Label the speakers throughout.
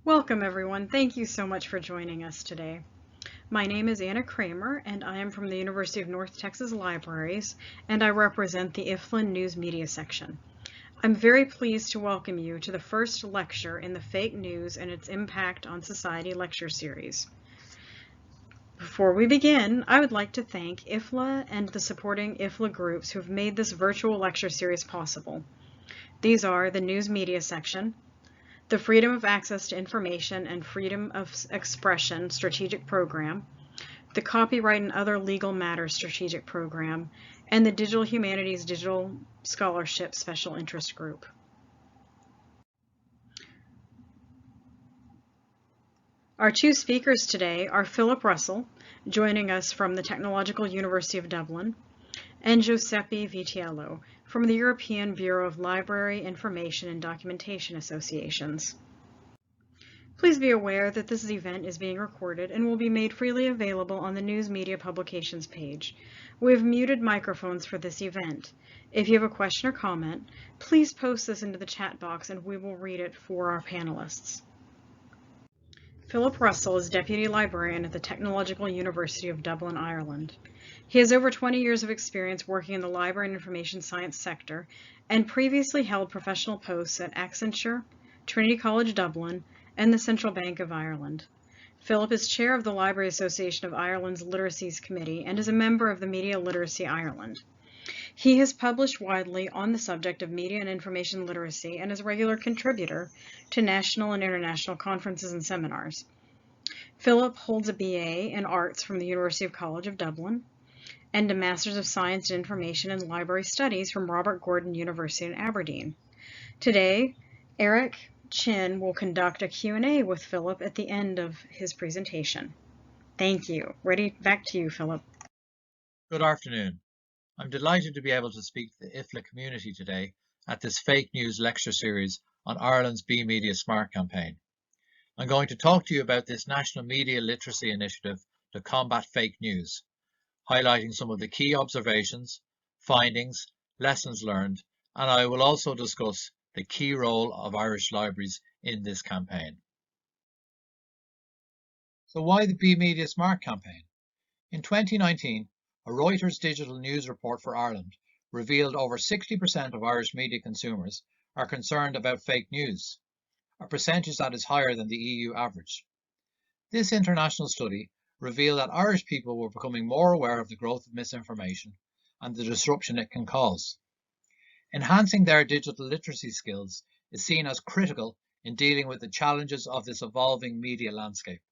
Speaker 1: Welcome everyone. Thank you so much for joining us today. My name is Anna Krahmer and I am from the University of North Texas Libraries and I represent the IFLA News Media section. I'm very pleased to welcome you to the first lecture in the Fake News and Its Impact on Society lecture series. Before we begin, I would like to thank IFLA and the supporting IFLA groups who have made this virtual lecture series possible. These are the News Media section, the Freedom of Access to Information and Freedom of Expression Strategic Program, the Copyright and Other Legal Matters Strategic Program, and the Digital Humanities Digital Scholarship Special Interest Group. Our two speakers today are Phillip Russell, joining us from the Technological University of Dublin, and Giuseppe Vitiello from the European Bureau of Library, Information and Documentation Associations. Please be aware that this event is being recorded and will be made freely available on the News Media Publications page. We have muted microphones for this event. If you have a question or comment, please post this into the chat box and we will read it for our panelists. Phillip Russell is Deputy Librarian at the Technological University of Dublin, Ireland. He has over 20 years of experience working in the library and information science sector and previously held professional posts at Accenture, Trinity College Dublin, and the Central Bank of Ireland. Phillip is chair of the Library Association of Ireland's Literacies Committee and is a member of the Media Literacy Ireland. He has published widely on the subject of media and information literacy and is a regular contributor to national and international conferences and seminars. Phillip holds a BA in Arts from the University College of Dublin and a Master's of Science in Information and Library Studies from Robert Gordon University in Aberdeen. Today, Eric Chin will conduct a Q&A with Phillip at the end of his presentation. Thank you. Back to you, Phillip.
Speaker 2: Good afternoon. I'm delighted to be able to speak to the IFLA community today at this fake news lecture series on Ireland's Be Media Smart campaign. I'm going to talk to you about this national media literacy initiative to combat fake news, highlighting some of the key observations, findings, lessons learned, and I will also discuss the key role of Irish libraries in this campaign. So why the Be Media Smart campaign? In 2019, a Reuters digital news report for Ireland revealed over 60% of Irish media consumers are concerned about fake news, a percentage that is higher than the EU average. This international study revealed that Irish people were becoming more aware of the growth of misinformation and the disruption it can cause. Enhancing their digital literacy skills is seen as critical in dealing with the challenges of this evolving media landscape.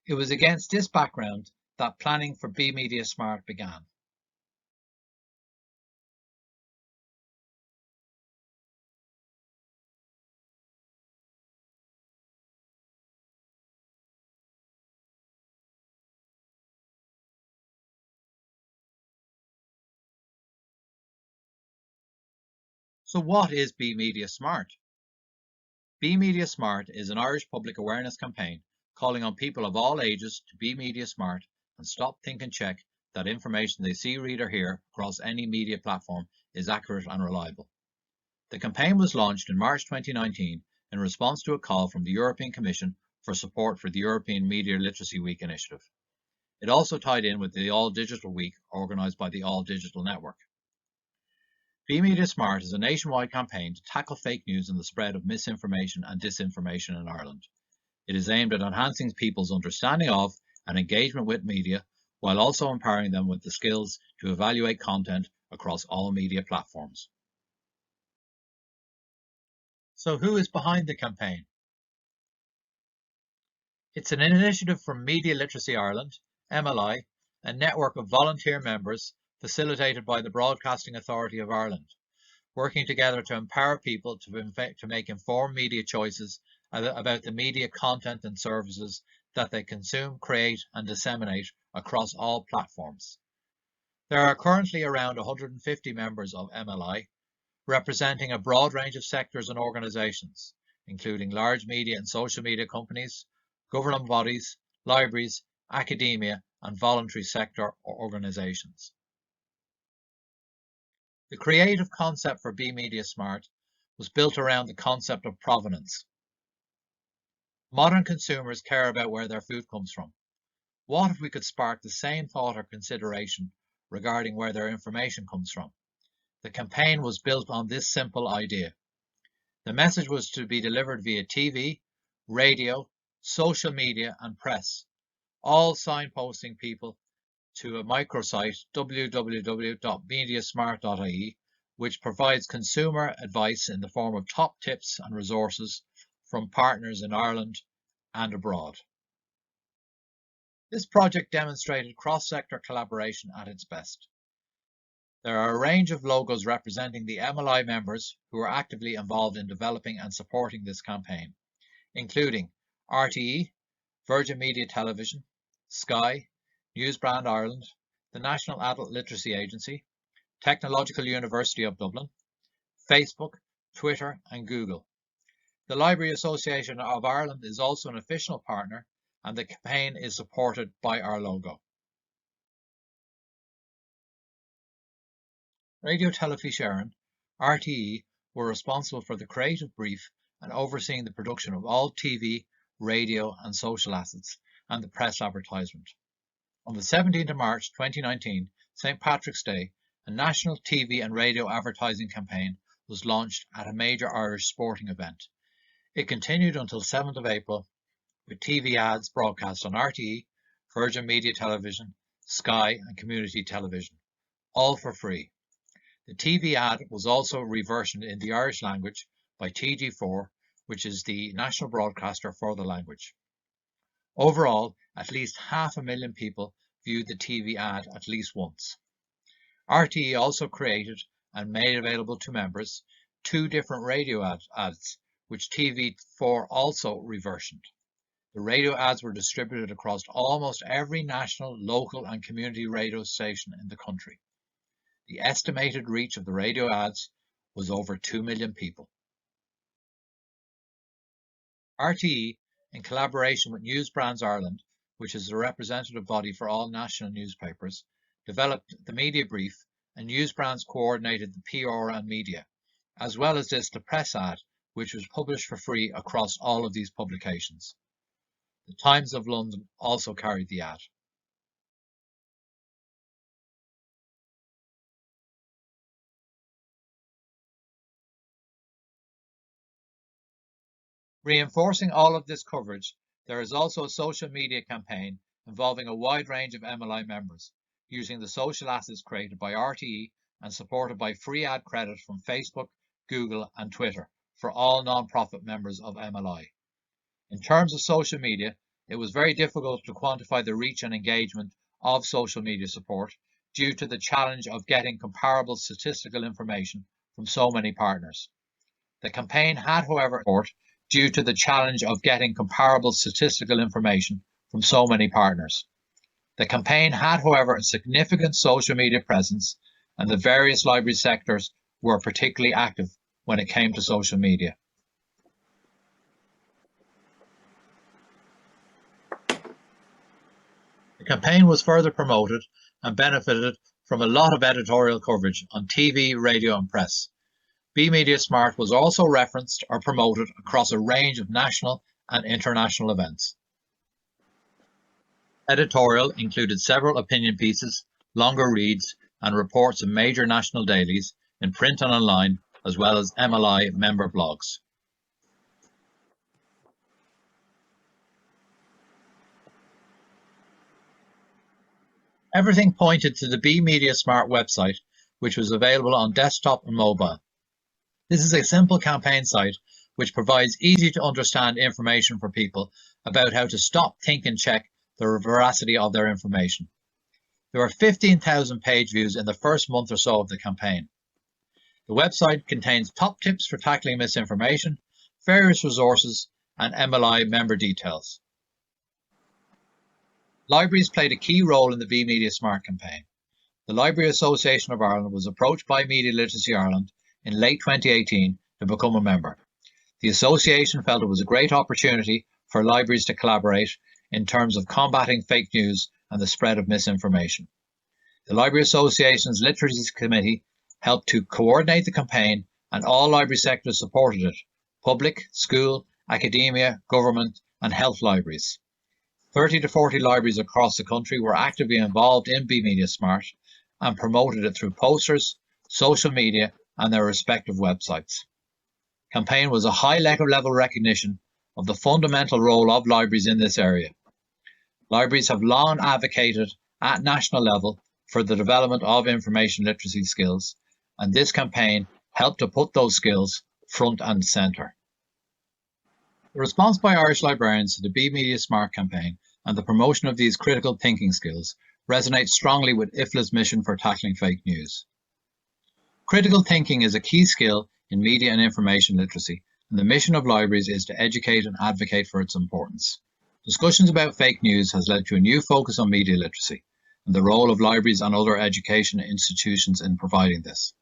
Speaker 2: It was against this background that planning for Be Media Smart began. So what is Be Media Smart? Be Media Smart is an Irish public awareness campaign calling on people of all ages to be media smart and stop, think and check that information they see, read or hear across any media platform is accurate and reliable. The campaign was launched in March 2019 in response to a call from the European Commission for support for the European Media Literacy Week initiative. It also tied in with the All Digital Week organised by the All Digital Network. Be Media Smart is a nationwide campaign to tackle fake news and the spread of misinformation and disinformation in Ireland. It is aimed at enhancing people's understanding of and engagement with media, while also empowering them with the skills to evaluate content across all media platforms. So who is behind the campaign? It's an initiative from Media Literacy Ireland, MLI, a network of volunteer members facilitated by the Broadcasting Authority of Ireland, working together to empower people to make informed media choices about the media content and services that they consume, create and disseminate across all platforms. There are currently around 150 members of MLI, representing a broad range of sectors and organisations, including large media and social media companies, government bodies, libraries, academia and voluntary sector organisations. The creative concept for Be Media Smart was built around the concept of provenance. Modern consumers care about where their food comes from. What if we could spark the same thought or consideration regarding where their information comes from? The campaign was built on this simple idea. The message was to be delivered via TV, radio, social media, and press, all signposting people to a microsite, www.mediasmart.ie, which provides consumer advice in the form of top tips and resources from partners in Ireland and abroad. This project demonstrated cross-sector collaboration at its best. There are a range of logos representing the MLI members who are actively involved in developing and supporting this campaign, including RTE, Virgin Media Television, Sky, Newsbrand Ireland, the National Adult Literacy Agency, Technological University of Dublin, Facebook, Twitter, and Google. The Library Association of Ireland is also an official partner, and the campaign is supported by our logo. Radio Telefísión, RTE, were responsible for the creative brief and overseeing the production of all TV, radio, and social assets, and the press advertisement. On the 17th of March 2019, St. Patrick's Day, a national TV and radio advertising campaign was launched at a major Irish sporting event. It continued until 7th of April, with TV ads broadcast on RTE, Virgin Media Television, Sky, and Community Television, all for free. The TV ad was also reversioned in the Irish language by TG4, which is the national broadcaster for the language. Overall, at least 500,000 people viewed the TV ad at least once. RTE also created and made available to members 2 different radio ads, which TV4 also reversioned. The radio ads were distributed across almost every national, local, and community radio station in the country. The estimated reach of the radio ads was over 2 million people. RTE, in collaboration with Newsbrands Ireland, which is the representative body for all national newspapers, developed the media brief, and Newsbrands coordinated the PR and media. As well as this, the press ad, which was published for free across all of these publications. The Times of London also carried the ad. Reinforcing all of this coverage, there is also a social media campaign involving a wide range of MLI members, using the social assets created by RTE and supported by free ad credit from Facebook, Google, and Twitter for all non-profit members of MLI. In terms of social media, it was very difficult to quantify the reach and engagement of social media support due to the challenge of getting comparable statistical information from so many partners. The campaign had, however, due to the challenge of getting comparable statistical information from so many partners. The campaign had, however, a significant social media presence, and the various library sectors were particularly active when it came to social media. The campaign was further promoted and benefited from a lot of editorial coverage on TV, radio, and press. Be Media Smart was also referenced or promoted across a range of national and international events. Editorial included several opinion pieces, longer reads, and reports in major national dailies in print and online, as well as MLI member blogs. Everything pointed to the Be Media Smart website, which was available on desktop and mobile. This is a simple campaign site which provides easy to understand information for people about how to stop, think and check the veracity of their information. There were 15,000 page views in the first month or so of the campaign. The website contains top tips for tackling misinformation, various resources, and MLI member details. Libraries played a key role in the Be Media Smart campaign. The Library Association of Ireland was approached by Media Literacy Ireland in late 2018 to become a member. The association felt it was a great opportunity for libraries to collaborate in terms of combating fake news and the spread of misinformation. The Library Association's Literacy Committee helped to coordinate the campaign, and all library sectors supported it: public, school, academia, government, and health libraries. 30 to 40 libraries across the country were actively involved in Be Media Smart and promoted it through posters, social media, and their respective websites. The campaign was a high level recognition of the fundamental role of libraries in this area. Libraries have long advocated at national level for the development of information literacy skills, and this campaign helped to put those skills front and centre. The response by Irish librarians to the Be Media Smart campaign and the promotion of these critical thinking skills resonates strongly with IFLA's mission for tackling fake news. Critical thinking is a key skill in media and information literacy, and the mission of libraries is to educate and advocate for its importance. Discussions about fake news has led to a new focus on media literacy and the role of libraries and other education institutions in providing this.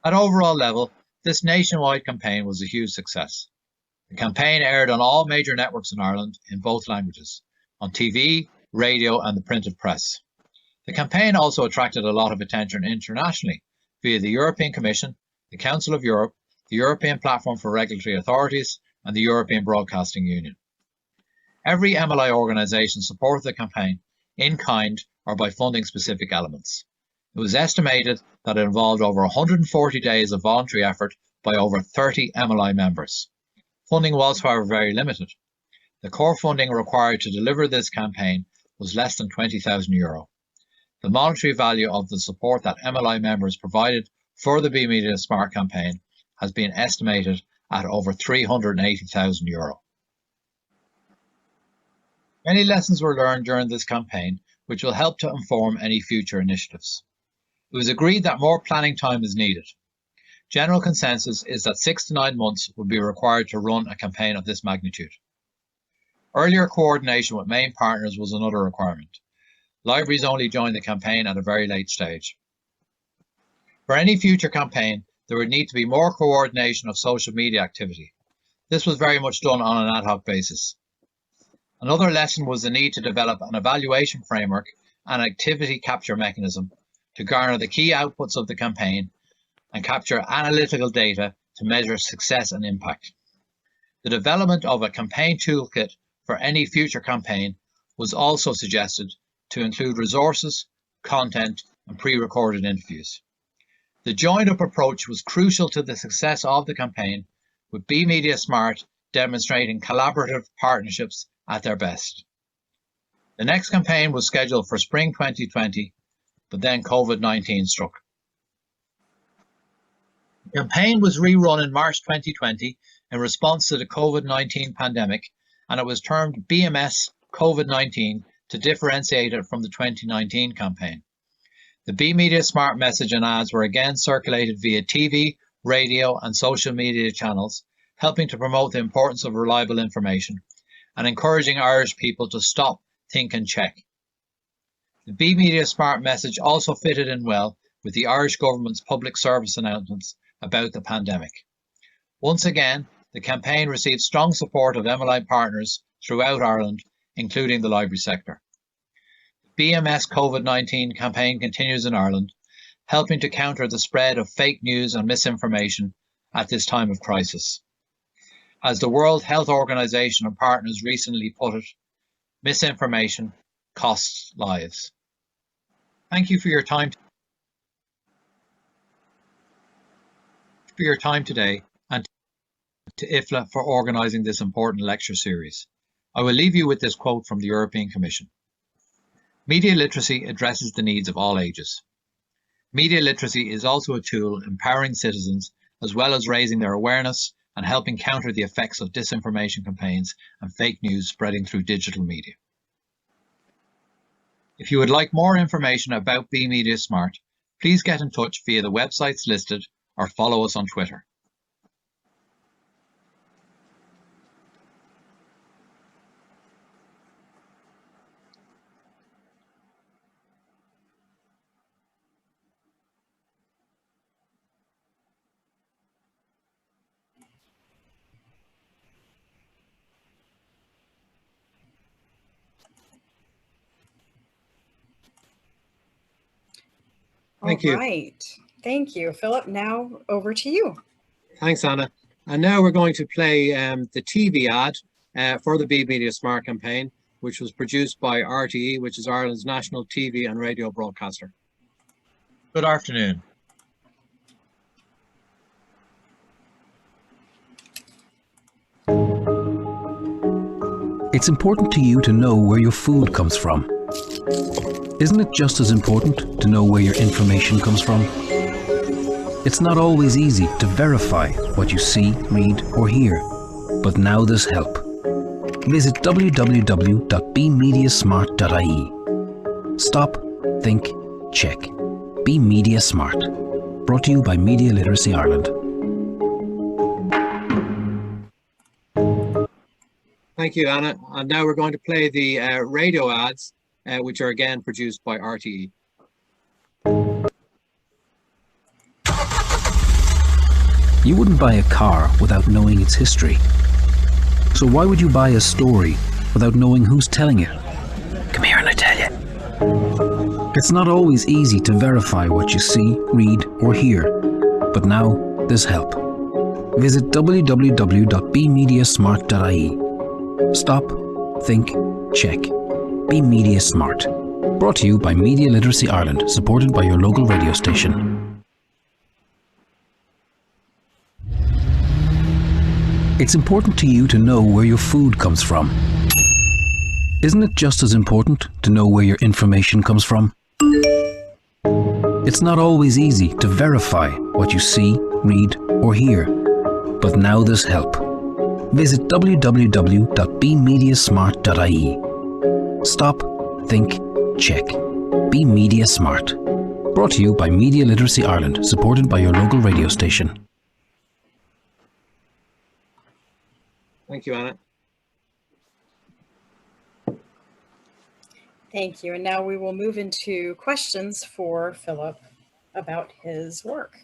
Speaker 2: At overall level, this nationwide campaign was a huge success. The campaign aired on all major networks in Ireland in both languages, on TV, radio, and the printed press. The campaign also attracted a lot of attention internationally via the European Commission, the Council of Europe, the European Platform for Regulatory Authorities, and the European Broadcasting Union. Every MLI organisation supported the campaign in kind or by funding specific elements. It was estimated that it involved over 140 days of voluntary effort by over 30 MLI members. Funding was, however, very limited. The core funding required to deliver this campaign was less than €20,000. The monetary value of the support that MLI members provided for the Be Media Smart campaign has been estimated at over €380,000. Many lessons were learned during this campaign, which will help to inform any future initiatives. It was agreed that more planning time is needed. General consensus is that 6 to 9 months would be required to run a campaign of this magnitude. Earlier coordination with main partners was another requirement. Libraries only joined the campaign at a very late stage. For any future campaign, there would need to be more coordination of social media activity. This was very much done on an ad hoc basis. Another lesson was the need to develop an evaluation framework and activity capture mechanism to garner the key outputs of the campaign and capture analytical data to measure success and impact. The development of a campaign toolkit for any future campaign was also suggested to include resources, content, and pre-recorded interviews. The joined-up approach was crucial to the success of the campaign, with Be Media Smart demonstrating collaborative partnerships at their best. The next campaign was scheduled for spring 2020, but then COVID-19 struck. The campaign was rerun in March 2020 in response to the COVID-19 pandemic, and it was termed BMS COVID-19 to differentiate it from the 2019 campaign. The Be Media Smart message and ads were again circulated via TV, radio, and social media channels, helping to promote the importance of reliable information and encouraging Irish people to stop, think and check. The Be Media Smart message also fitted in well with the Irish government's public service announcements about the pandemic. Once again, the campaign received strong support of MLI partners throughout Ireland, including the library sector. The BMS COVID-19 campaign continues in Ireland, helping to counter the spread of fake news and misinformation at this time of crisis. As the World Health Organization and partners recently put it, misinformation costs lives. Thank you for your time today, and to IFLA for organising this important lecture series. I will leave you with this quote from the European Commission. Media literacy addresses the needs of all ages. Media literacy is also a tool empowering citizens as well as raising their awareness and helping counter the effects of disinformation campaigns and fake news spreading through digital media. If you would like more information about Be Media Smart, please get in touch via the websites listed or follow us on Twitter.
Speaker 1: All right. Thank you, Philip. Now over to you.
Speaker 3: Thanks, Anna.
Speaker 2: And now we're going to play the TV ad for the Be Media Smart campaign, which was produced by RTE, which is Ireland's national TV and radio broadcaster. Good afternoon.
Speaker 3: It's important to you to know where your food comes from. Isn't it just as important to know where your information comes from? It's not always easy to verify what you see, read or hear, but now there's help. Visit www.bemediasmart.ie. Stop, think, check. Be Media Smart. Brought to you by Media Literacy Ireland.
Speaker 2: Thank you, Anna. And now we're going to play the radio ads, which are again produced by RTE.
Speaker 3: You wouldn't buy a car without knowing its history. So why would you buy a story without knowing who's telling it? Come here and I tell you. It's not always easy to verify what you see, read or hear, but now there's help. Visit www.bemediasmart.ie. Stop, think, check. Be Media Smart. Brought to you by Media Literacy Ireland, supported by your local radio station. It's important to you to know where your food comes from. Isn't it just as important to know where your information comes from? It's not always easy to verify what you see, read or hear, but now there's help. Visit www.bemediasmart.ie. Stop, think, check. Be Media Smart. Brought to you by Media Literacy Ireland, supported by your local radio station.
Speaker 2: Thank you, Anna.
Speaker 1: Thank you. And now we will move into questions for Phillip about his work.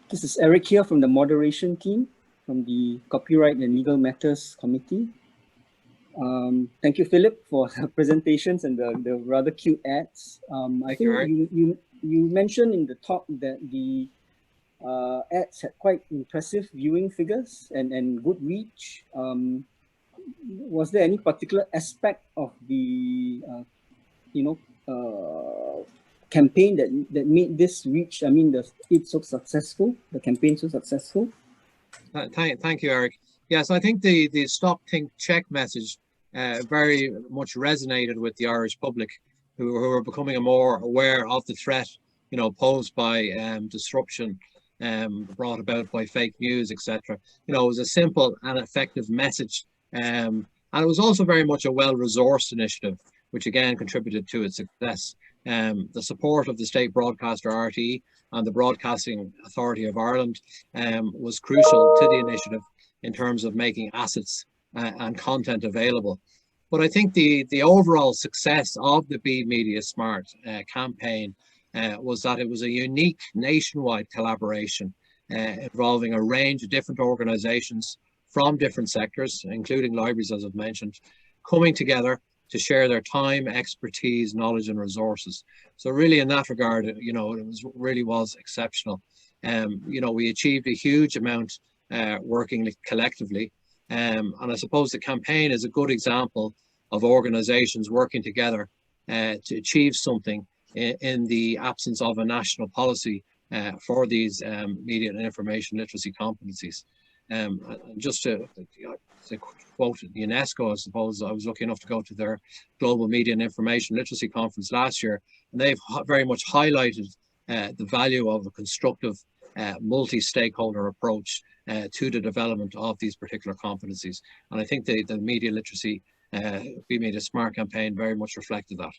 Speaker 4: This is Eric here from the moderation team, from the Copyright and Legal Matters Committee. Thank you, Phillip, for the presentations and the rather cute ads. I think you mentioned in the talk that the ads had quite impressive viewing figures and good reach. Was there any particular aspect of the campaign that made this reach? I mean, it's so successful. The campaign so successful.
Speaker 2: Thank you, Eric. Yes, I think the stop, think, check message very much resonated with the Irish public, who are becoming more aware of the threat, posed by disruption, brought about by fake news, etc. It was a simple and effective message, and it was also very much a well-resourced initiative, which again contributed to its success. The support of the state broadcaster RTE and the Broadcasting Authority of Ireland was crucial to the initiative in terms of making assets and content available. But I think the overall success of the Be Media Smart campaign was that it was a unique nationwide collaboration involving a range of different organisations from different sectors, including libraries, as I've mentioned, coming together to share their time, expertise, knowledge and resources. So really in that regard, it really was exceptional. We achieved a huge amount working collectively. And I suppose the campaign is a good example of organisations working together to achieve something in the absence of a national policy for these media and information literacy competencies. Just to quote UNESCO, I suppose I was lucky enough to go to their Global Media and Information Literacy Conference last year, and they've very much highlighted the value of a constructive multi-stakeholder approach to the development of these particular competencies. And I think the media literacy Be Media Smart campaign very much reflected that.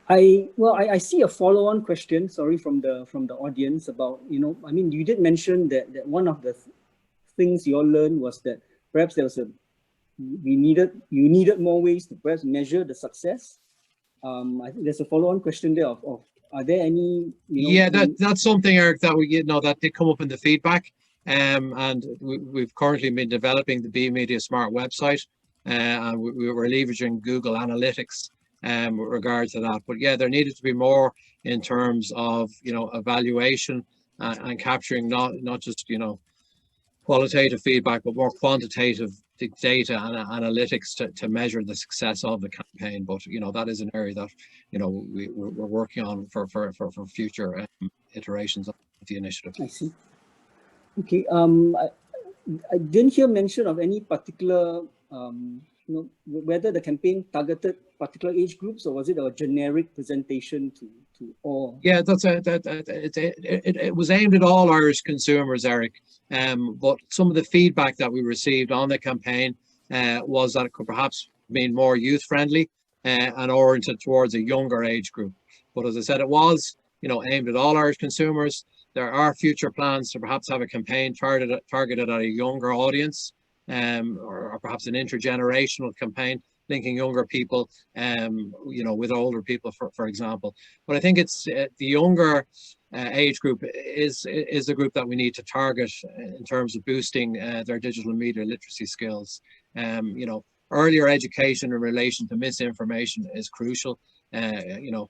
Speaker 4: I see a follow-on question, sorry, from the audience about, you did mention that one of the things you all learned was that perhaps there was you needed more ways to perhaps measure the success. I think there's a follow-on question there of are there any?
Speaker 2: That's something, Eric, that that did come up in the feedback, and we've currently been developing the Be Media Smart website, and we were leveraging Google Analytics
Speaker 5: with regard to that. But yeah, there needed to be more in terms of, you know, evaluation and capturing not just, you know, qualitative feedback, but more quantitative data and analytics to measure the success of the campaign. But, you know, that is an area that, you know, we're working on for future iterations of the initiative.
Speaker 4: I see. Okay. I didn't hear mention of any particular, you know, whether the campaign targeted particular age groups, or was it a generic presentation to all?
Speaker 5: Yeah, it was aimed at all Irish consumers, Eric. But some of the feedback that we received on the campaign was that it could perhaps be more youth friendly and oriented towards a younger age group. But as I said, it was, you know, aimed at all Irish consumers. There are future plans to perhaps have a campaign targeted at a younger audience, or perhaps an intergenerational campaign linking younger people, you know, with older people, for example. But I think it's the younger age group is a group that we need to target in terms of boosting their digital media literacy skills. You know, earlier education in relation to misinformation is crucial. You know,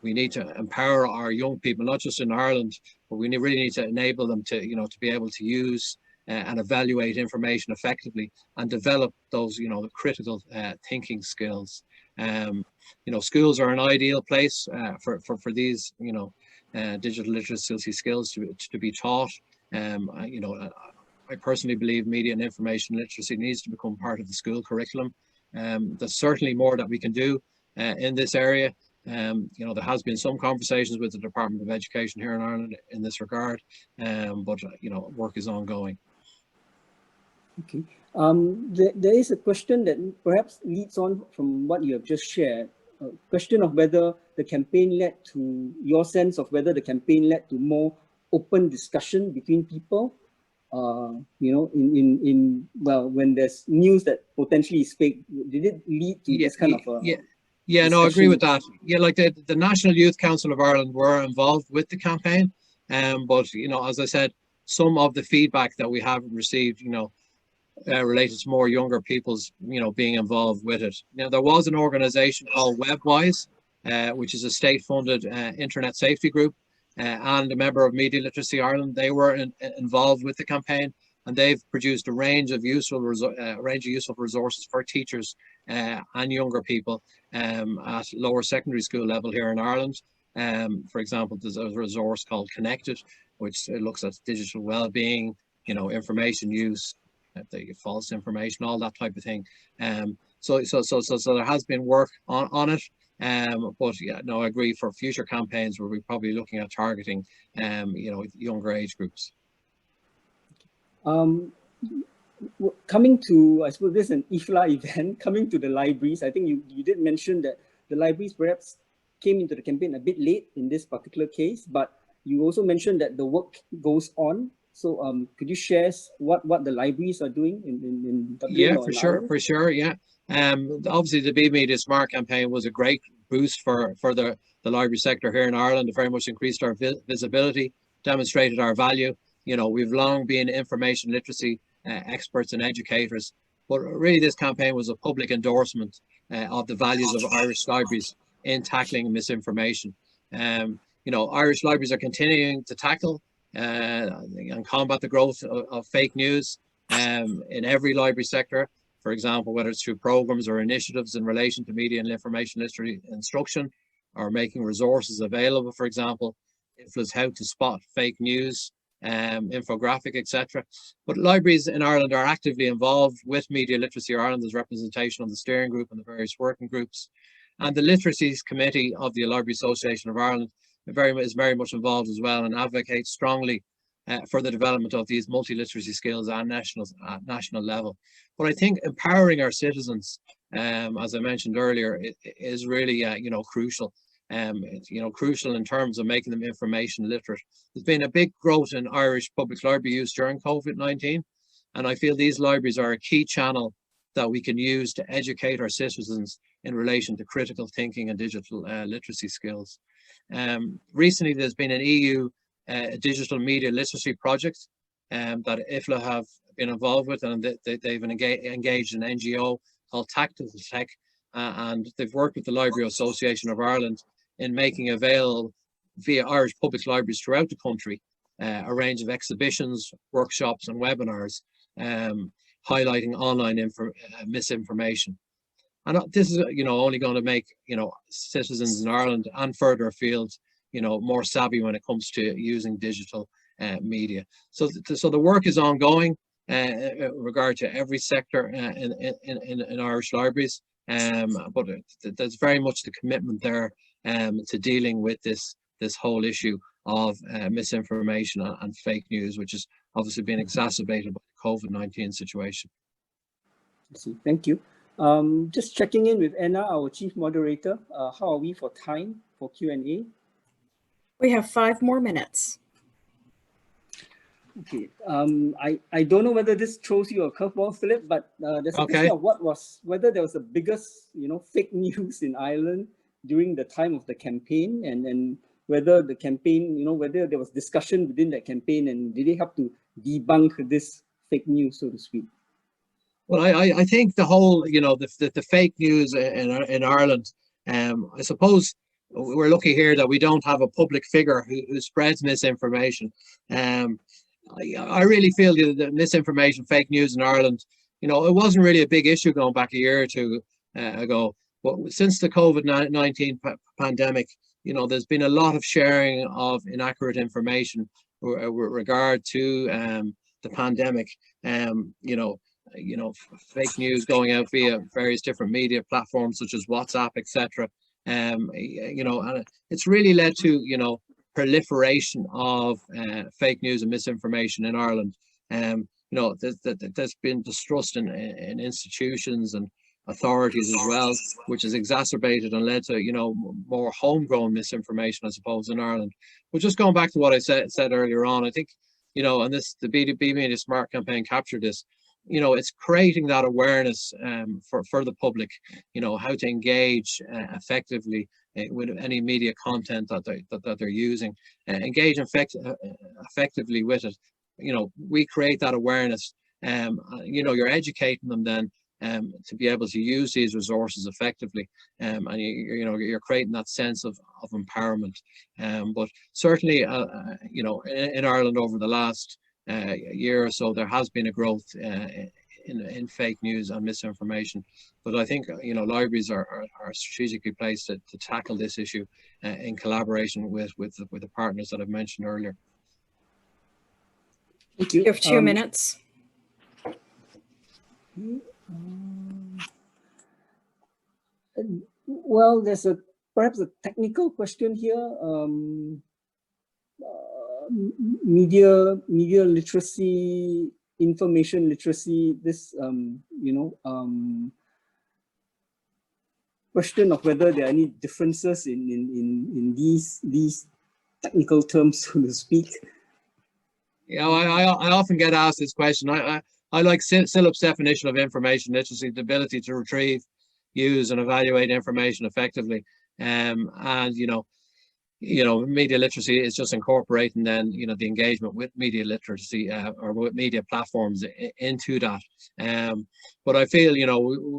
Speaker 5: we need to empower our young people, not just in Ireland, but we really need to enable them to, you know, to be able to use and evaluate information effectively and develop those, you know, critical thinking skills. You know, schools are an ideal place for these, you know, digital literacy skills to be taught. You know, I personally believe media and information literacy needs to become part of the school curriculum. There's certainly more that we can do in this area. You know, there has been some conversations with the Department of Education here in Ireland in this regard, but, you know, work is ongoing.
Speaker 4: Okay. There is a question that perhaps leads on from what you have just shared. A question of whether the campaign led to, your sense of whether the campaign led to more open discussion between people. You know, well, when there's news that potentially is fake, did it lead to this kind of a
Speaker 5: Yeah, no, I agree with that. Yeah, like the National Youth Council of Ireland were involved with the campaign, but, you know, as I said, some of the feedback that we have received, you know, related to more younger people's, you know, being involved with it. Now, there was an organisation called WebWise, which is a state-funded internet safety group, and a member of Media Literacy Ireland. They were involved with the campaign, and they've produced a range of useful resources for teachers and younger people at lower secondary school level here in Ireland. For example, there's a resource called Connected, which looks at digital well-being, you know, information use, the false information, all that type of thing. So there has been work on it. But yeah, no, I agree, for future campaigns we'll be probably looking at targeting, you know, younger age groups.
Speaker 4: Coming to, I suppose this is an IFLA event, coming to the libraries, I think you did mention that the libraries perhaps came into the campaign a bit late in this particular case, but you also mentioned that the work goes on. So could you share what the libraries are doing in Dublin?
Speaker 5: Yeah, for sure, yeah. Obviously the Be Media Smart campaign was a great boost for the library sector here in Ireland. It very much increased our visibility, demonstrated our value. You know, we've long been information literacy experts and educators, but really this campaign was a public endorsement of the values of Irish libraries in tackling misinformation. You know, Irish libraries are continuing to tackle and combat the growth of fake news in every library sector. For example, whether it's through programs or initiatives in relation to media and information literacy instruction, or making resources available, for example, IFLA's How to Spot Fake News, infographic, etc. But libraries in Ireland are actively involved with Media Literacy Ireland. There's representation on the steering group and the various working groups. And the Literacies Committee of the Library Association of Ireland is very much involved as well, and advocates strongly for the development of these multi-literacy skills at national level. But I think empowering our citizens, as I mentioned earlier, is really you know, crucial. You know, crucial in terms of making them information literate. There's been a big growth in Irish public library use during COVID-19, and I feel these libraries are a key channel that we can use to educate our citizens in relation to critical thinking and digital literacy skills. Recently, there's been an EU digital media literacy project that IFLA have been involved with, and they've engaged an NGO called Tactical Tech, and they've worked with the Library Association of Ireland in making available via Irish public libraries throughout the country a range of exhibitions, workshops and webinars highlighting online misinformation. And this is, only going to make, citizens in Ireland and further afield, more savvy when it comes to using digital media. So the work is ongoing in regard to every sector in Irish libraries, but there's very much the commitment there to dealing with this whole issue of misinformation and fake news, which has obviously been exacerbated by the COVID-19 situation.
Speaker 4: I see. Thank you. Just checking in with Anna, our chief moderator. How are we for time for Q&A?
Speaker 1: We have 5 more minutes.
Speaker 4: Okay. I don't know whether this throws you a curveball, Philip, but there's a question of whether there was the biggest, fake news in Ireland during the time of the campaign, and whether the campaign, whether there was discussion within that campaign, and did they have to debunk this fake news, so to speak?
Speaker 5: Well, I think the whole, the fake news in Ireland, I suppose we're lucky here that we don't have a public figure who spreads misinformation. I really feel that misinformation, fake news in Ireland, it wasn't really a big issue going back a year or two ago. But since the COVID-19 pandemic, there's been a lot of sharing of inaccurate information with regard to the pandemic. Fake news going out via various different media platforms such as WhatsApp, etc. And it's really led to proliferation of fake news and misinformation in Ireland. There's been distrust in institutions and authorities as well, which has exacerbated and led to more homegrown misinformation, I suppose, in Ireland. But just going back to what I said earlier on, I think and the Be Media Smart campaign captured this. It's creating that awareness for the public, how to engage effectively with any media content that they're using, engage effectively with it. We create that awareness. You're educating them then to be able to use these resources effectively, and you're creating that sense of empowerment. But certainly, in Ireland over the last year or so, there has been a growth in fake news and misinformation. But I think libraries are strategically placed to tackle this issue in collaboration with the partners that I've mentioned earlier.
Speaker 4: Thank you.
Speaker 1: You have 2 minutes.
Speaker 4: Well, there's perhaps a technical question here. Media literacy, information literacy, this question of whether there are any differences in these technical terms, so to speak.
Speaker 5: Yeah, I often get asked this question. I like Phillip's definition of information literacy: the ability to retrieve, use and evaluate information effectively. Media literacy is just incorporating then, the engagement with media literacy or with media platforms into that. But I feel,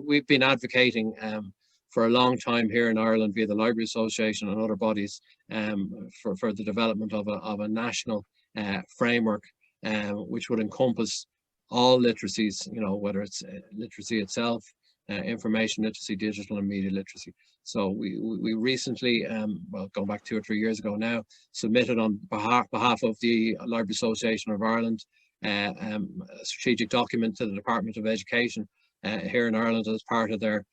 Speaker 5: we've been advocating for a long time here in Ireland via the Library Association and other bodies for the development of a national framework which would encompass all literacies, whether it's literacy itself, information literacy, digital and media literacy. So we recently, going back 2 or 3 years ago now, submitted on behalf of the Library Association of Ireland a strategic document to the Department of Education here in Ireland as part of their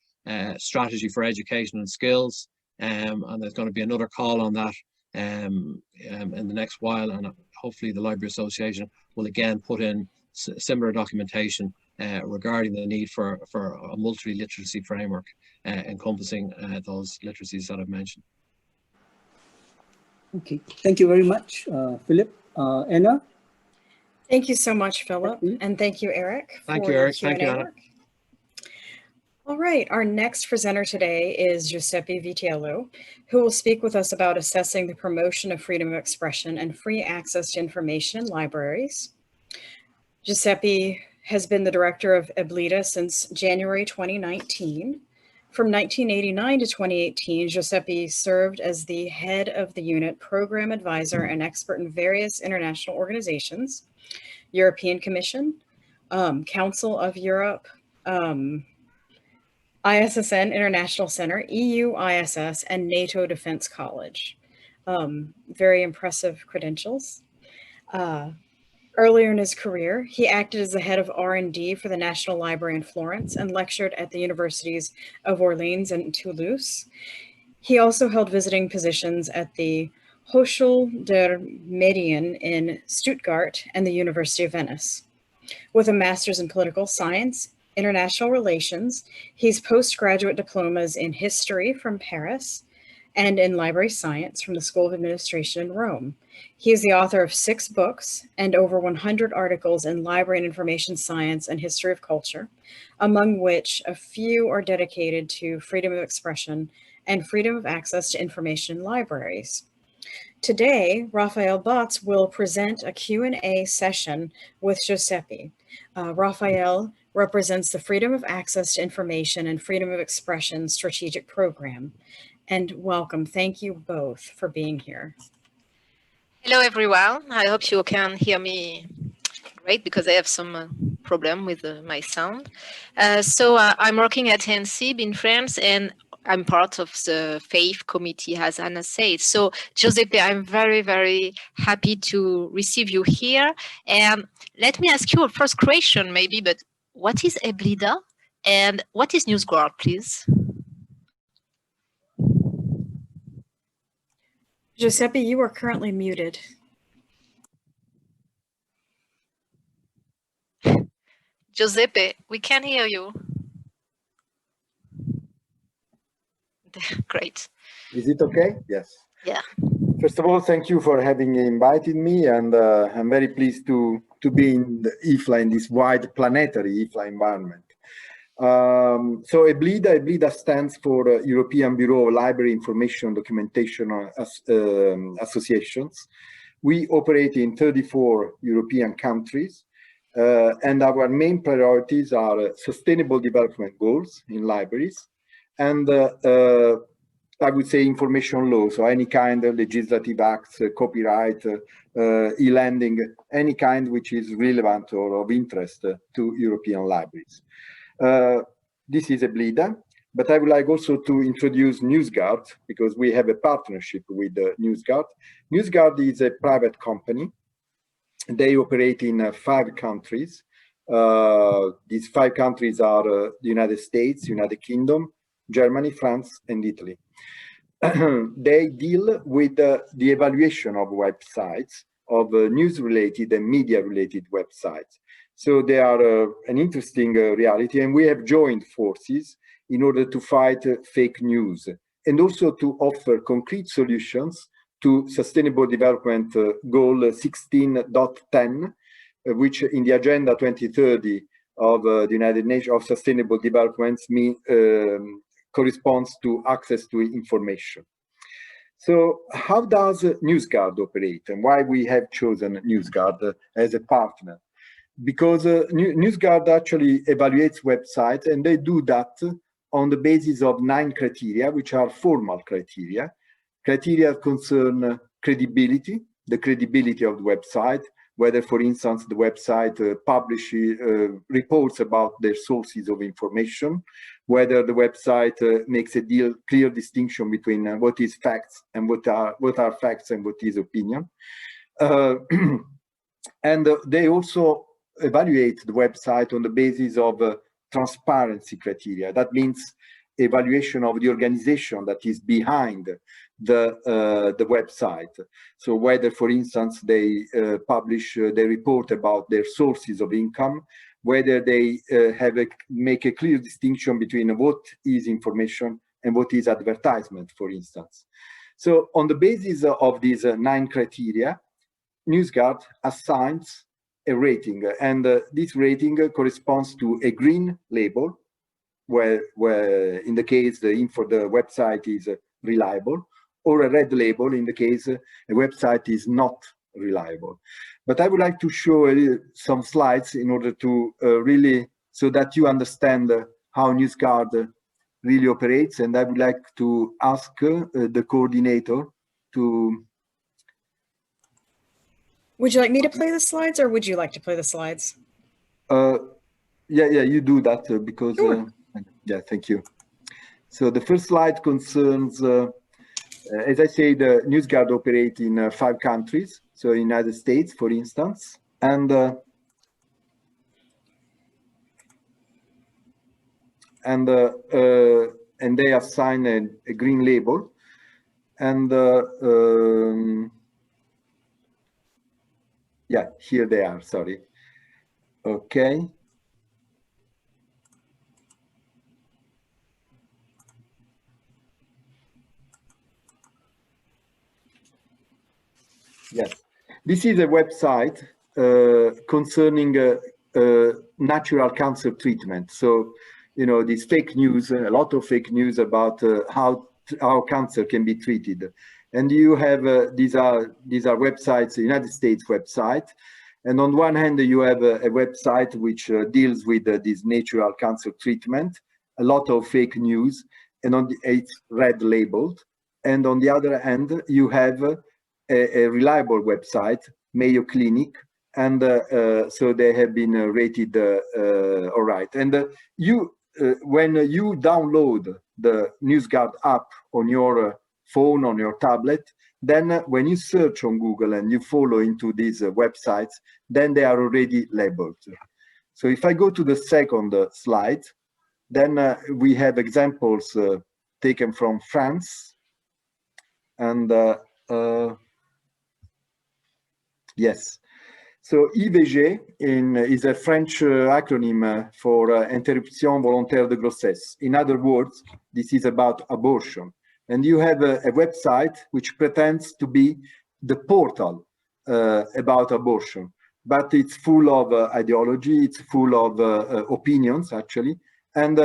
Speaker 5: strategy for education and skills. And there's going to be another call on that in the next while, and hopefully the Library Association will again put in similar documentation regarding the need for a multi-literacy framework encompassing those literacies that I've mentioned.
Speaker 4: Okay, thank you very much, Philip. Anna?
Speaker 1: Thank you so much, Philip, and thank you, Eric.
Speaker 5: Thank you, Eric. Thank you, Anna.
Speaker 1: Work. All right, our next presenter today is Giuseppe Vitiello, who will speak with us about assessing the promotion of freedom of expression and free access to information in libraries. Giuseppe has been the director of EBLIDA since January 2019. From 1989 to 2018, Giuseppe served as the head of the unit, program advisor, and expert in various international organizations, European Commission, Council of Europe, ISSN International Center, EU ISS, and NATO Defense College. Very impressive credentials. Earlier in his career, he acted as the head of R&D for the National Library in Florence and lectured at the universities of Orleans and Toulouse. He also held visiting positions at the Hochschule der Medien in Stuttgart and the University of Venice. With a master's in political science, international relations, he's postgraduate diplomas in history from Paris and in library science from the School of Administration in Rome. He is the author of 6 books and over 100 articles in library and information science and history of culture, among which a few are dedicated to freedom of expression and freedom of access to information in libraries. Today, Raphaëlle Botz will present a Q&A session with Giuseppe. Raphaëlle represents the Freedom of Access to Information and Freedom of Expression Strategic Program. And welcome. Thank you both for being here.
Speaker 6: Hello, everyone. I hope you can hear me great because I have some problem with my sound. I'm working at NCIB in France, and I'm part of the FAIF committee, as Anna said. So, Giuseppe, I'm very, very happy to receive you here. And let me ask you a first question, maybe, but what is EBLIDA and what is NewsGuard, please?
Speaker 1: Giuseppe, you are currently muted.
Speaker 6: Giuseppe, we can hear you. Great.
Speaker 7: Is it okay? Yes.
Speaker 6: Yeah.
Speaker 7: First of all, thank you for having invited me, and I'm very pleased to be in the IFLA, in this wide planetary IFLA environment. So EBLIDA stands for European Bureau of Library Information Documentation Associations. We operate in 34 European countries, and our main priorities are sustainable development goals in libraries, and I would say information law, so any kind of legislative acts, copyright, e-lending, any kind which is relevant or of interest to European libraries. This is EBLIDA, but I would like also to introduce NewsGuard, because we have a partnership with NewsGuard. NewsGuard is a private company. They operate in 5 countries. These 5 countries are the United States, United Kingdom, Germany, France, and Italy. They deal with the evaluation of websites, of news-related and media-related websites. So they are an interesting reality, and we have joined forces in order to fight fake news and also to offer concrete solutions to Sustainable Development Goal 16.10, which in the Agenda 2030 of the United Nations of Sustainable Development corresponds to access to information. So how does NewsGuard operate, and why we have chosen NewsGuard as a partner? Because NewsGuard actually evaluates websites, and they do that on the basis of 9 criteria, which are formal criteria. Criteria concern credibility, the credibility of the website, whether, for instance, the website publishes reports about their sources of information, whether the website makes a clear distinction between what is facts and what are facts and what is opinion. And they also evaluate the website on the basis of transparency criteria. That means evaluation of the organization that is behind the website. So whether, for instance, they they report about their sources of income, whether they make a clear distinction between what is information and what is advertisement, for instance. So on the basis of these 9 criteria, NewsGuard assigns a rating, and this rating corresponds to a green label, where in the case the website is reliable, or a red label in the case a website is not reliable. But I would like to show some slides in order to really, so that you understand how NewsGuard really operates, and I would like to ask the coordinator to...
Speaker 1: Would you like me to play the slides, or would you like to play the slides?
Speaker 7: Yeah, you do that because...
Speaker 1: Sure.
Speaker 7: Yeah, thank you. So the first slide concerns, as I said, NewsGuard operates in 5 countries. So United States, for instance, and they assign a green label, and yeah, here they are. Sorry. Okay. Yes, this is a website concerning natural cancer treatment. So, you know, this fake news, a lot of fake news about how cancer can be treated. And you have these are websites, United States website. And on one hand, you have a website which deals with this natural cancer treatment, a lot of fake news, and it's red labeled. And on the other hand, you have a reliable website, Mayo Clinic, and so they have been rated all right. And when you download the NewsGuard app on your phone, on your tablet, then when you search on Google and you follow into these websites, then they are already labeled. So if I go to the second slide, then we have examples taken from France, and yes. So IVG is a French acronym for interruption volontaire de grossesse. In other words, this is about abortion. And you have a website which pretends to be the portal about abortion, but it's full of ideology, it's full of opinions, actually. And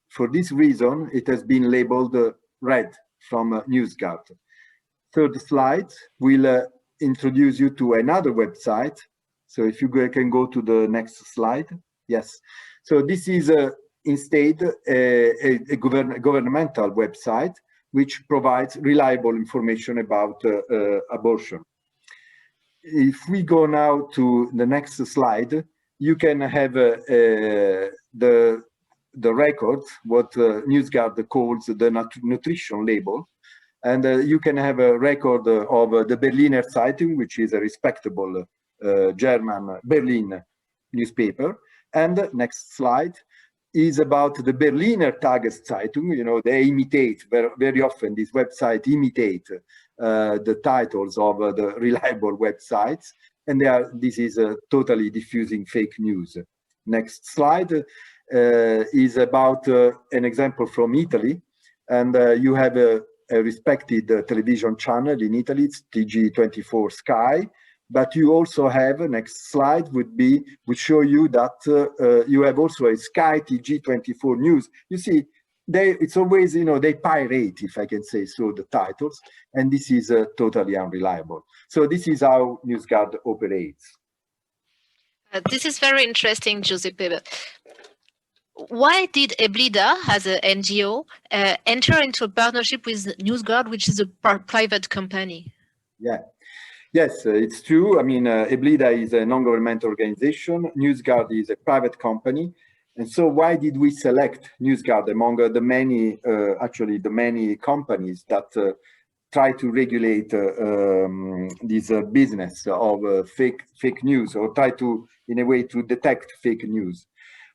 Speaker 7: for this reason, it has been labeled red from NewsGuard. Third slide will introduce you to another website. So if you can go to the next slide. Yes. So this is instead a governmental website which provides reliable information about abortion. If we go now to the next slide, you can have the record, what NewsGuard calls the nutrition label. And you can have a record of the Berliner Zeitung, which is a respectable German Berlin newspaper. And next slide is about the Berliner Tageszeitung. You know, they imitate very often, this website imitate the titles of the reliable websites. And this is totally diffusing fake news. Next slide is about an example from Italy. And you have a respected television channel in Italy, it's TG24 Sky, but you also have, next slide would show you that you have also a Sky TG24 News. You see, it's always, you know, they pirate, if I can say so, the titles, and this is totally unreliable. So this is how NewsGuard operates.
Speaker 6: This is very interesting, Giuseppe. Why did EBLIDA, as an NGO, enter into a partnership with NewsGuard, which is a private company?
Speaker 7: Yeah, yes, it's true. I mean, EBLIDA is a non-governmental organization. NewsGuard is a private company. And so why did we select NewsGuard among the many, actually the many companies that try to regulate this business of fake news, or try to, in a way, to detect fake news?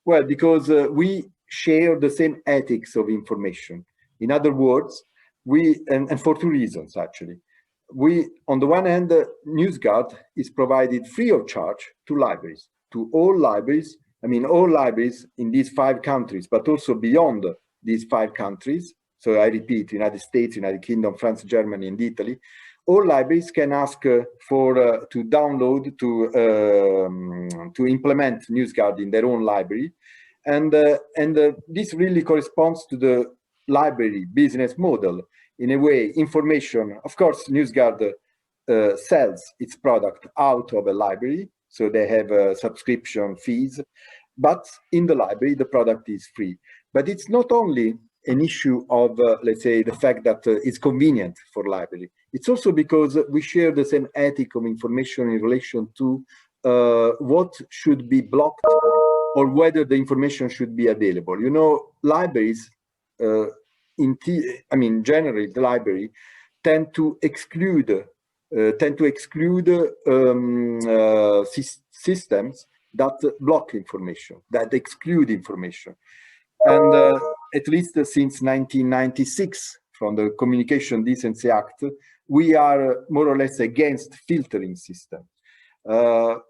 Speaker 7: Well, because we share the same ethics of information. In other words, and for 2 reasons, actually. On the one hand, NewsGuard is provided free of charge to libraries, to all libraries. I mean, all libraries in these 5 countries, but also beyond these 5 countries. So I repeat, United States, United Kingdom, France, Germany, and Italy. All libraries can ask to download, to implement NewsGuard in their own library. And this really corresponds to the library business model. In a way, information, of course, NewsGuard sells its product out of a library, so they have subscription fees, but in the library, the product is free. But it's not only an issue of, let's say, the fact that it's convenient for library. It's also because we share the same ethic of information in relation to what should be blocked or whether the information should be available. You know, libraries, generally the library tend to exclude systems that block information, that exclude information. And at least since 1996, from the Communication Decency Act, we are more or less against filtering systems.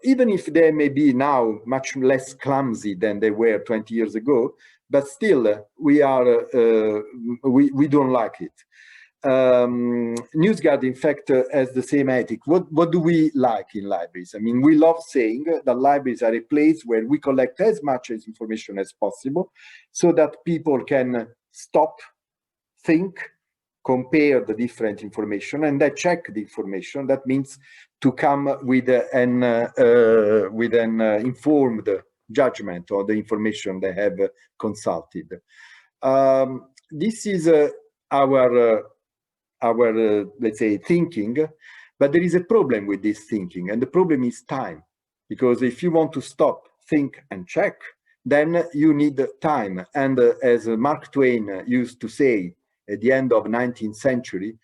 Speaker 7: Even if they may be now much less clumsy than they were 20 years ago, but still we don't like it. NewsGuard, in fact, has the same ethic. What do we like in libraries? I mean, we love saying that libraries are a place where we collect as much information as possible so that people can stop, think, compare the different information, and then check the information. That means to come with an informed judgment on the information they have consulted. This is our let's say, thinking, but there is a problem with this thinking, and the problem is time. Because if you want to stop, think, and check, then you need time. And as Mark Twain used to say at the end of the 19th century,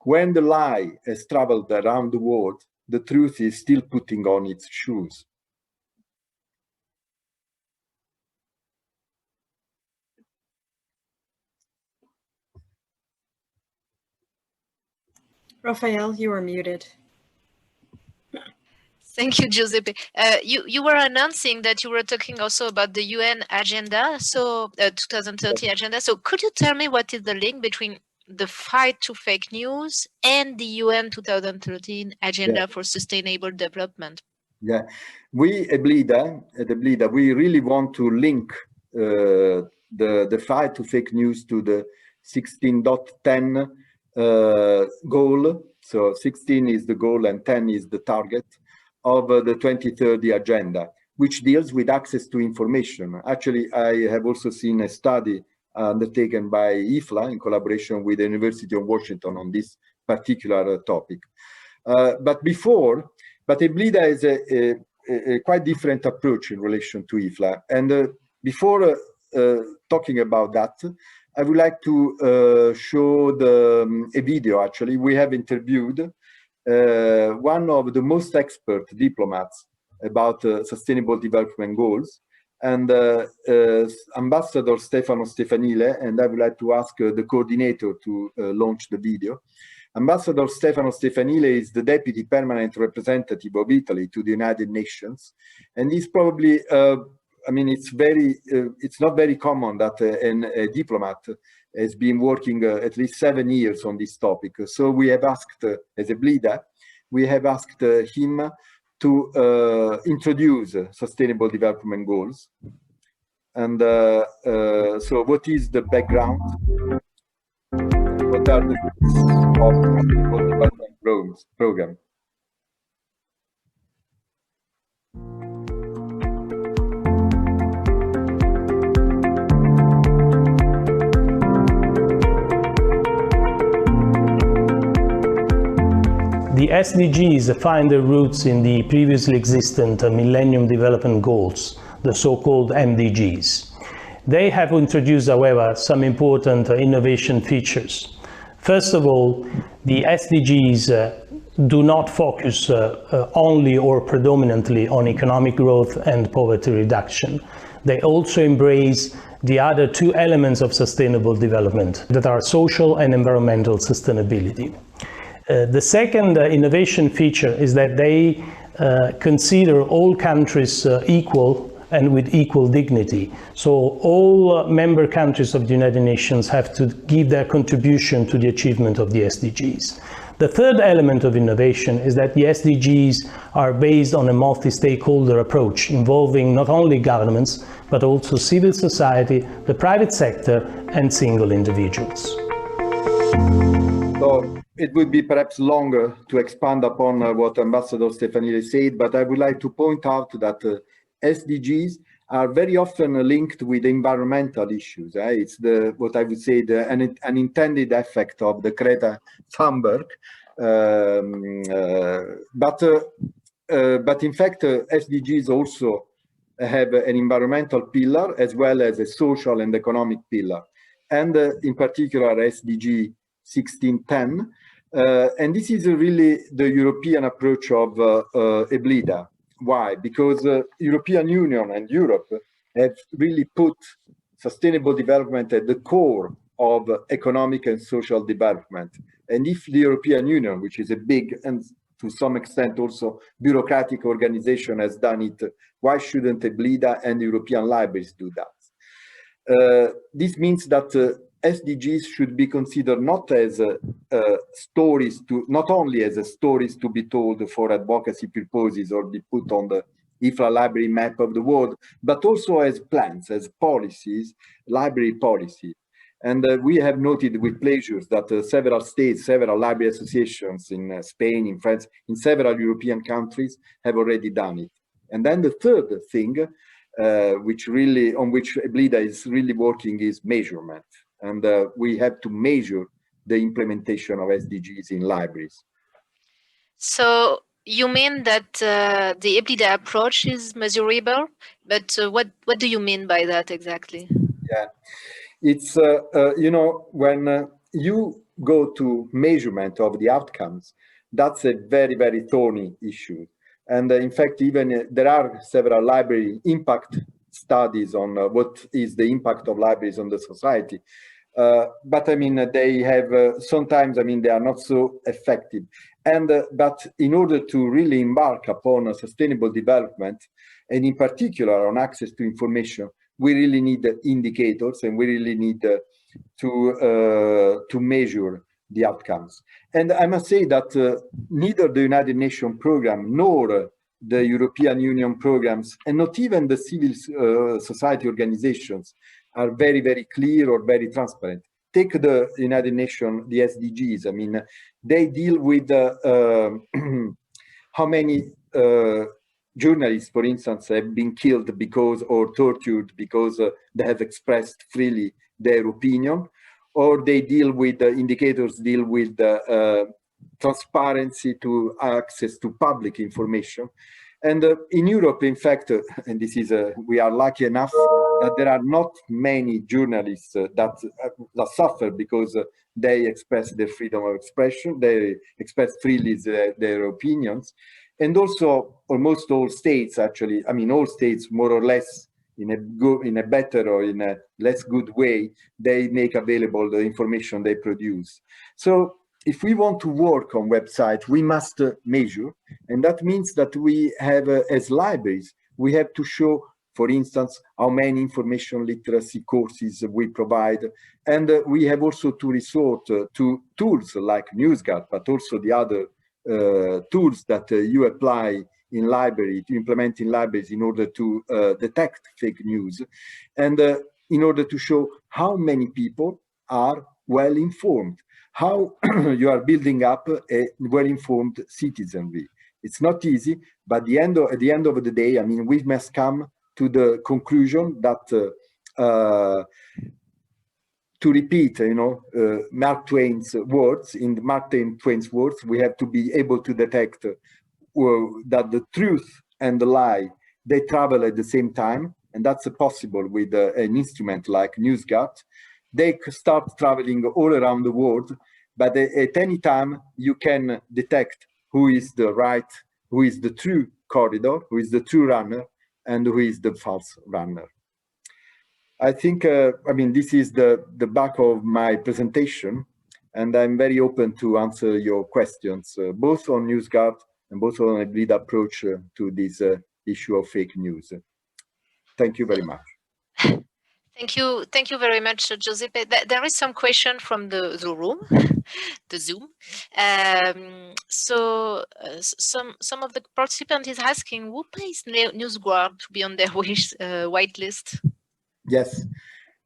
Speaker 7: when the lie has traveled around the world, the truth is still putting on its shoes.
Speaker 1: Raphaëlle, you are muted.
Speaker 6: Thank you, Giuseppe. You were announcing that you were talking also about the UN agenda, so 2030 agenda. So could you tell me what is the link between the fight to fake news and the UN 2013 agenda for sustainable development?
Speaker 7: Yeah, we at EBLIDA, we really want to link the fight to fake news to the 16.10 goal. So 16 is the goal and 10 is the target of the 2030 agenda, which deals with access to information. Actually, I have also seen a study undertaken by IFLA in collaboration with the University of Washington on this particular topic. But EBLIDA has a quite different approach in relation to IFLA. And before talking about that, I would like to show a video. Actually, we have interviewed one of the most expert diplomats about sustainable development goals, and Ambassador Stefano Stefanile, and I would like to ask the coordinator to launch the video. Ambassador Stefano Stefanile is the Deputy Permanent Representative of Italy to the United Nations, and he's probably, I mean, it's not very common that a diplomat has been working at least 7 years on this topic. So we have asked, as EBLIDA, we have asked him to introduce sustainable development goals. And so what is the background? What are the goals of the sustainable development program?
Speaker 8: The SDGs find their roots in the previously existent Millennium Development Goals, the so-called MDGs. They have introduced, however, some important innovation features. First of all, the SDGs do not focus only or predominantly on economic growth and poverty reduction. They also embrace the other two elements of sustainable development that are social and environmental sustainability. The second innovation feature is that they consider all countries equal and with equal dignity. So all member countries of the United Nations have to give their contribution to the achievement of the SDGs. The third element of innovation is that the SDGs are based on a multi-stakeholder approach involving not only governments, but also civil society, the private sector, and single individuals.
Speaker 7: So it would be perhaps longer to expand upon what Ambassador Stefanile said, but I would like to point out that SDGs are very often linked with environmental issues. It's what I would say an unintended effect of the Greta Thunberg. But in fact, SDGs also have an environmental pillar as well as a social and economic pillar, and in particular SDG 1610. And this is really the European approach of EBLIDA. Why? Because European Union and Europe have really put sustainable development at the core of economic and social development. And if the European Union, which is a big and to some extent also bureaucratic organization, has done it, why shouldn't EBLIDA and European libraries do that? This means that SDGs should be considered not as not only as stories to be told for advocacy purposes or be put on the IFLA library map of the world, but also as plans, as policies, library policies. And we have noted with pleasure that several states, several library associations in Spain, in France, in several European countries have already done it. And then the third thing, on which EBLIDA is really working, is measurement. And we have to measure the implementation of SDGs in libraries.
Speaker 6: So you mean that the EBLIDA approach is measurable, but what do you mean by that exactly?
Speaker 7: Yeah, it's, you know, when you go to measurement of the outcomes, that's a very, very thorny issue. And in fact, even there are several library impact studies on what is the impact of libraries on the society. But I mean, they have sometimes, I mean, they are not so effective. And but in order to really embark upon a sustainable development, and in particular on access to information, we really need indicators, and we really need to measure the outcomes. And I must say that neither the United Nations program nor the European Union programs, and not even the civil society organizations, are very, very clear or very transparent. Take the United Nations, the SDGs. I mean, they deal with how many journalists, for instance, have been killed because, or tortured because they have expressed freely their opinion, or they deal with indicators, deal with transparency to access to public information. And in Europe, in fact, and this is, we are lucky enough that there are not many journalists that suffer because they express their freedom of expression, they express freely their opinions. And also almost all states, actually, I mean, all states more or less in a better or in a less good way, they make available the information they produce. So if we want to work on websites, we must measure. And that means that we have, as libraries, we have to show, for instance, how many information literacy courses we provide. And we have also to resort to tools like NewsGuard, but also the other tools that you apply in library, to implement in libraries in order to detect fake news. And in order to show how many people are well informed, how you are building up a well-informed citizenry. It's not easy, but at the end of the day, I mean, we must come to the conclusion that to repeat, you know, Mark Twain's words, in Mark Twain's words, we have to be able to detect that the truth and the lie, they travel at the same time, and that's possible with an instrument like NewsGuard. They start traveling all around the world, but at any time you can detect who is the right, who is the true corridor, who is the true runner, and who is the false runner. I think, I mean, this is the back of my presentation, and I'm very open to answer your questions, both on NewsGuard and both on a EBLIDA approach to this issue of fake news. Thank you very much.
Speaker 6: Thank you very much, Giuseppe. There is some question from the room, the Zoom. So some of the participants is asking, who pays NewsGuard to be on their whitelist?
Speaker 7: Yes,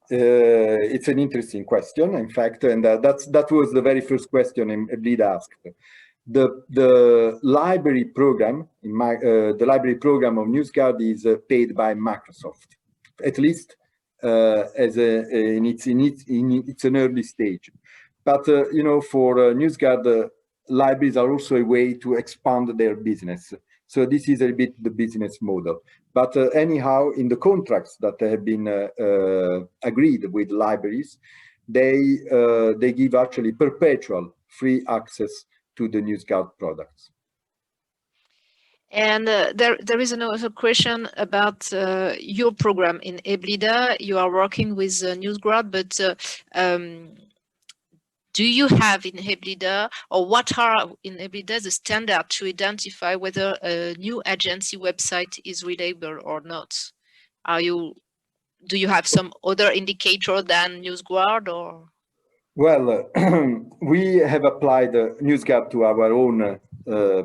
Speaker 7: it's an interesting question, in fact, and that was the very first question EBLIDA asked. the library program the library program of NewsGuard is paid by Microsoft, at least in its an early stage. But you know, for NewsGuard, libraries are also a way to expand their business. So this is a bit the business model. But anyhow, in the contracts that have been agreed with libraries, they give actually perpetual free access to the NewsGuard products.
Speaker 6: And there is another question about your program in EBLIDA. You are working with NewsGuard, but do you have in EBLIDA, or what are in EBLIDA the standard to identify whether a new agency website is readable or not? Do you have some other indicator than NewsGuard, or?
Speaker 7: Well, we have applied NewsGuard to our own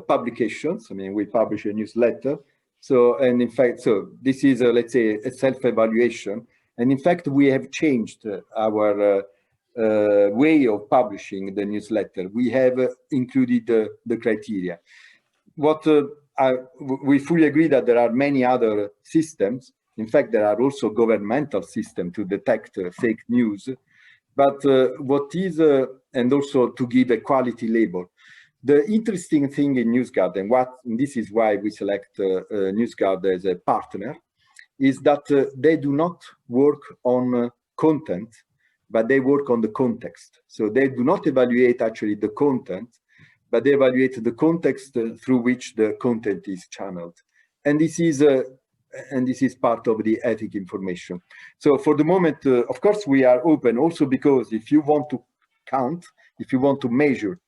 Speaker 7: publications. I mean, we publish a newsletter. So, and in fact, so this is, let's say, a self-evaluation. And in fact, we have changed our way of publishing the newsletter. We have included the criteria. We fully agree that there are many other systems. In fact, there are also governmental systems to detect fake news. But and also to give a quality label. The interesting thing in NewsGuard, and this is why we select NewsGuard as a partner, is that they do not work on content, but they work on the context. So they do not evaluate actually the content, but they evaluate the context through which the content is channeled. And this is part of the ethic information. So for the moment, of course, we are open also because if you want to count, if you want to measure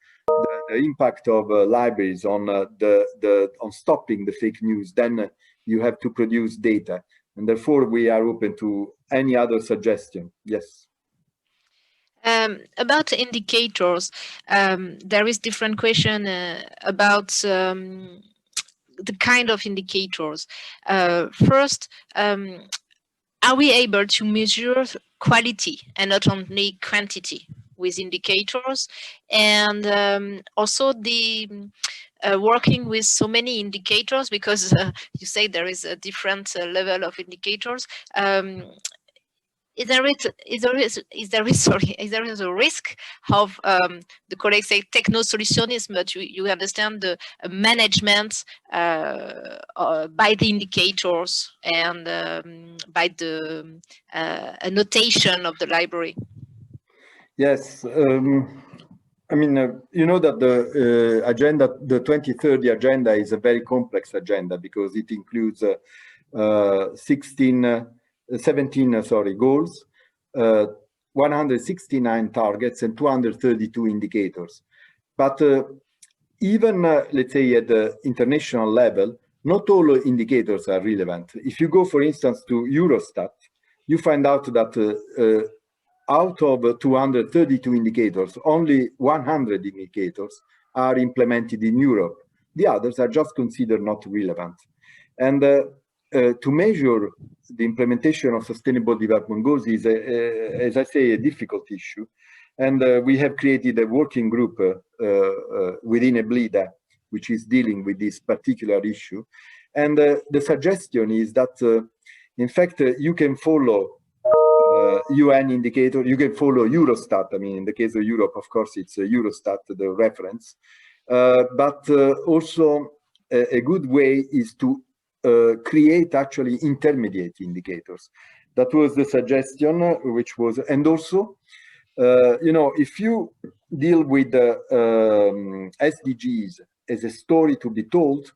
Speaker 7: the impact of libraries on on stopping the fake news, then you have to produce data. And therefore, we are open to any other suggestion. Yes.
Speaker 6: About indicators, there is different question about the kind of indicators. First, are we able to measure quality and not only quantity with indicators? And also the working with so many indicators, because you say there is a different level of indicators. Is there a risk of the colleagues say techno-solutionism, but you understand the management by the indicators and by the annotation of the library?
Speaker 7: Yes, I mean, you know that the agenda, the 2030 agenda, is a very complex agenda because it includes 17 goals, 169 targets, and 232 indicators. But even, let's say, at the international level, not all indicators are relevant. If you go, for instance, to Eurostat, you find out that out of 232 indicators, only 100 indicators are implemented in Europe. The others are just considered not relevant. And to measure the implementation of sustainable development goals is, as I say, a difficult issue. And we have created a working group within EBLIDA, which is dealing with this particular issue. And the suggestion is that, in fact, you can follow UN indicator, you can follow Eurostat. I mean, in the case of Europe, of course, it's Eurostat, the reference. But also a good way is to create actually intermediate indicators. That was the suggestion, which was, and also, you know, if you deal with the SDGs as a story to be told,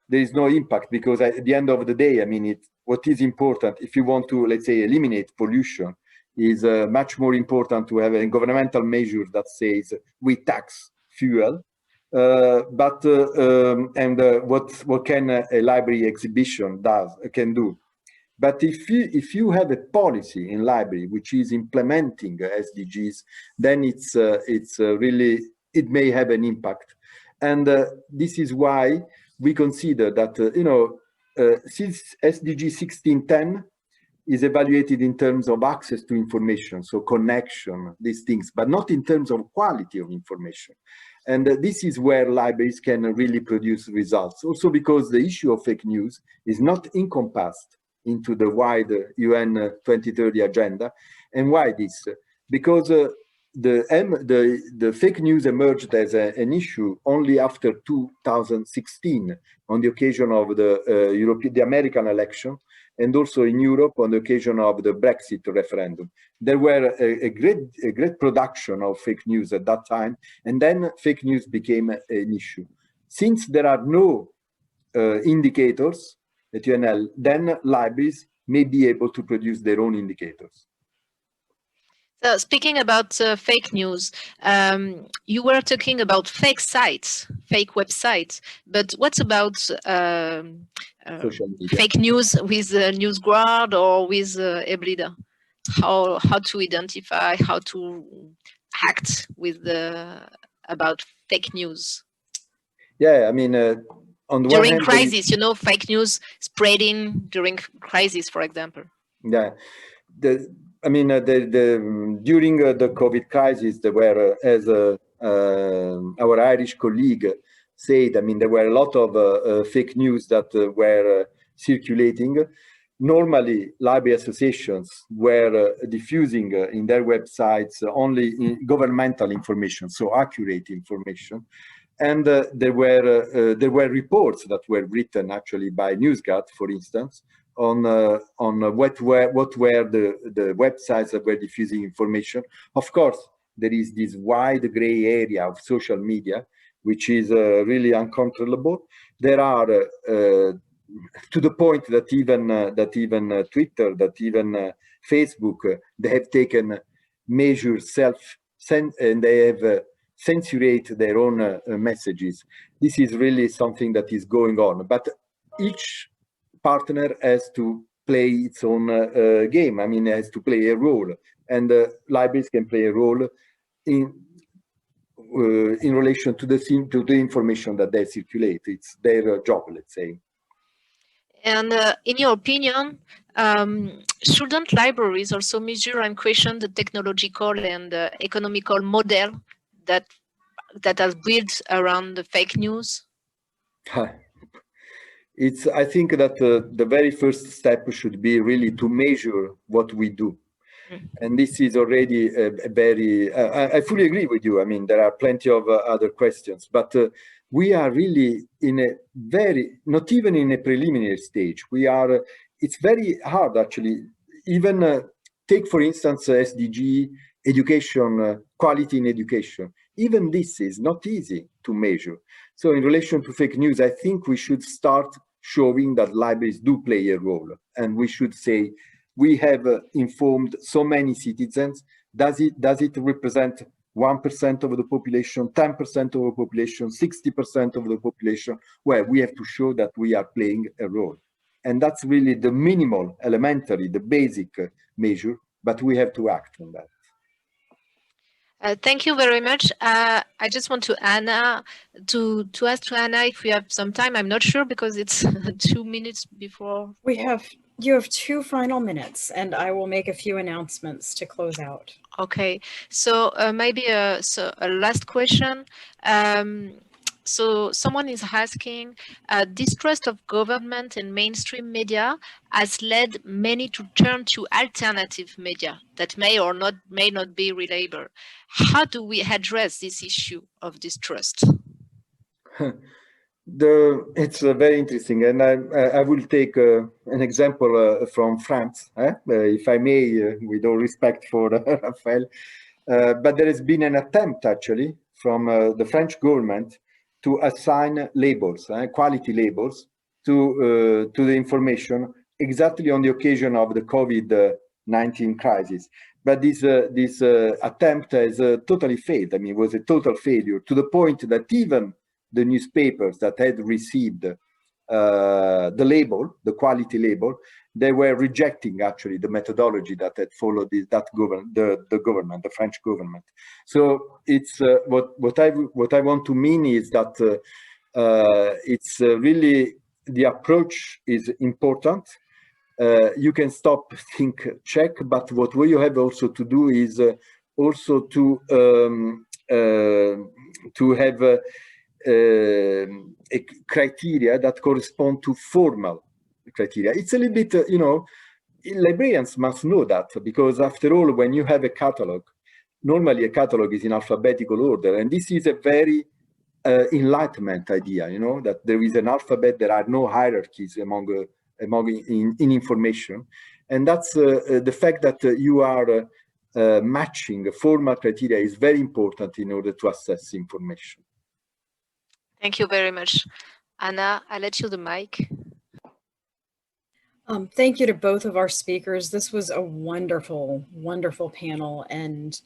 Speaker 7: there is no impact, because at the end of the day, I mean, what is important, if you want to, let's say, eliminate pollution, is much more important to have a governmental measure that says we tax fuel. What can a library exhibition can do? But if you have a policy in library which is implementing SDGs, then it's really, it may have an impact. And this is why we consider that you know, since SDG 1610 is evaluated in terms of access to information, so connection, these things, but not in terms of quality of information. And this is where libraries can really produce results. Also because the issue of fake news is not encompassed into the wider UN 2030 agenda. And why this? Because the fake news emerged as an issue only after 2016 on the occasion of the American election, and also in Europe on the occasion of the Brexit referendum. There were a great production of fake news at that time, and then fake news became an issue. Since there are no indicators at UNL, then libraries may be able to produce their own indicators.
Speaker 6: So speaking about fake news, you were talking about fake sites, fake websites, but what about
Speaker 7: Social media.
Speaker 6: fake news with NewsGuard or with EBLIDA? How to identify, how to act with about fake news?
Speaker 7: Yeah, I mean, on the one
Speaker 6: during
Speaker 7: hand,
Speaker 6: crisis, you know, fake news spreading during crisis, for example.
Speaker 7: Yeah, I mean, during the COVID crisis, there were, as our Irish colleague said, I mean, there were a lot of fake news that were circulating. Normally, library associations were diffusing in their websites only governmental information, so accurate information. And there were reports that were written actually by NewsGuard, for instance, on what were the websites that were diffusing information. Of course, there is this wide gray area of social media, which is really uncontrollable. There are, to the point that even Twitter, that even Facebook, they have taken measures and they have censored their own messages. This is really something that is going on. But each partner has to play its own game. I mean, has to play a role, and libraries can play a role in relation to the information that they circulate. It's their job, let's say.
Speaker 6: And in your opinion, shouldn't libraries also measure and question the technological and economical model that has built around the fake news?
Speaker 7: I think that the very first step should be really to measure what we do. And this is already a very, I fully agree with you. I mean, there are plenty of other questions, but we are really in a very, not even in a preliminary stage. It's very hard actually, even take for instance, SDG, education, quality in education. Even this is not easy to measure. So in relation to fake news, I think we should start showing that libraries do play a role. And we should say, we have informed so many citizens. Does it represent 1% of the population, 10% of the population, 60% of the population? Well, we have to show that we are playing a role. And that's really the minimal, elementary, the basic measure, but we have to act on that.
Speaker 6: Thank you very much. I just want to Anna to ask to Anna if we have some time. I'm not sure because it's 2 minutes before.
Speaker 1: You have 2 final minutes, and I will make a few announcements to close out.
Speaker 6: Okay, so maybe a last question. So someone is asking, distrust of government and mainstream media has led many to turn to alternative media that may not be reliable. How do we address this issue of distrust?
Speaker 7: It's very interesting, and I will take an example from France, if I may, with all respect for Raphaëlle. But there has been an attempt actually from the French government to assign labels, quality labels, to the information exactly on the occasion of the COVID-19 crisis. But this attempt has totally failed. I mean, it was a total failure, to the point that even the newspapers that had received the label, the quality label, they were rejecting actually the methodology that had followed the French government. So it's what I want to mean is that it's really, the approach is important. You can stop, think, check, but what you have also to do is also to have a criteria that correspond to formal criteria. It's a little bit, you know, librarians must know that, because after all, when you have a catalog, normally a catalog is in alphabetical order, and this is a very Enlightenment idea, you know, that there is an alphabet, there are no hierarchies among in information, and that's the fact that you are matching formal criteria is very important in order to assess information.
Speaker 6: Thank you very much. Anna, I'll let you the mic.
Speaker 1: Thank you to both of our speakers. This was a wonderful, wonderful panel, and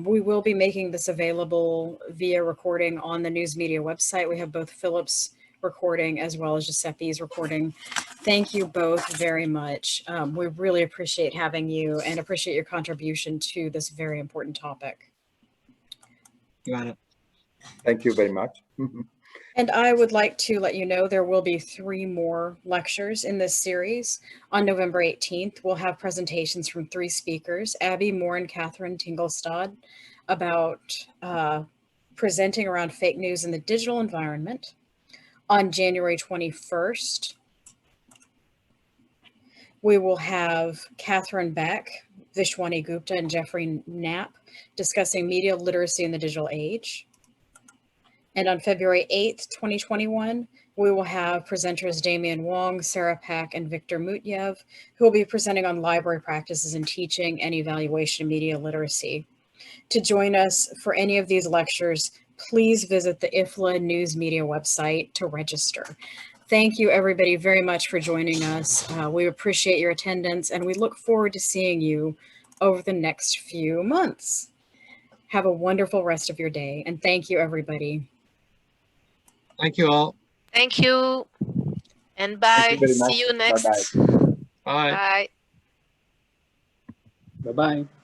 Speaker 1: we will be making this available via recording on the news media website. We have both Philip's recording as well as Giuseppe's recording. Thank you both very much. We really appreciate having you and appreciate your contribution to this very important topic.
Speaker 5: You got it.
Speaker 7: Thank you very much.
Speaker 1: And I would like to let you know there will be 3 more lectures in this series. On November 18th, we'll have presentations from 3 speakers, Abby, Moore, and Catherine Tingelstad, about presenting around fake news in the digital environment. On January 21st, we will have Catherine Beck, Vishwani Gupta, and Jeffrey Knapp discussing media literacy in the digital age. And on February 8th, 2021, we will have presenters Damian Wong, Sarah Pack, and Victor Mutyev, who will be presenting on library practices in teaching and evaluation of media literacy. To join us for any of these lectures, please visit the IFLA News Media website to register. Thank you, everybody, very much for joining us. We appreciate your attendance, and we look forward to seeing you over the next few months. Have a wonderful rest of your day, and thank you, everybody.
Speaker 5: Thank you all.
Speaker 6: Thank you. And bye.
Speaker 7: very
Speaker 6: See
Speaker 7: much.
Speaker 6: you next.
Speaker 7: Bye-bye.
Speaker 5: Bye.
Speaker 6: Bye.
Speaker 4: Bye-bye.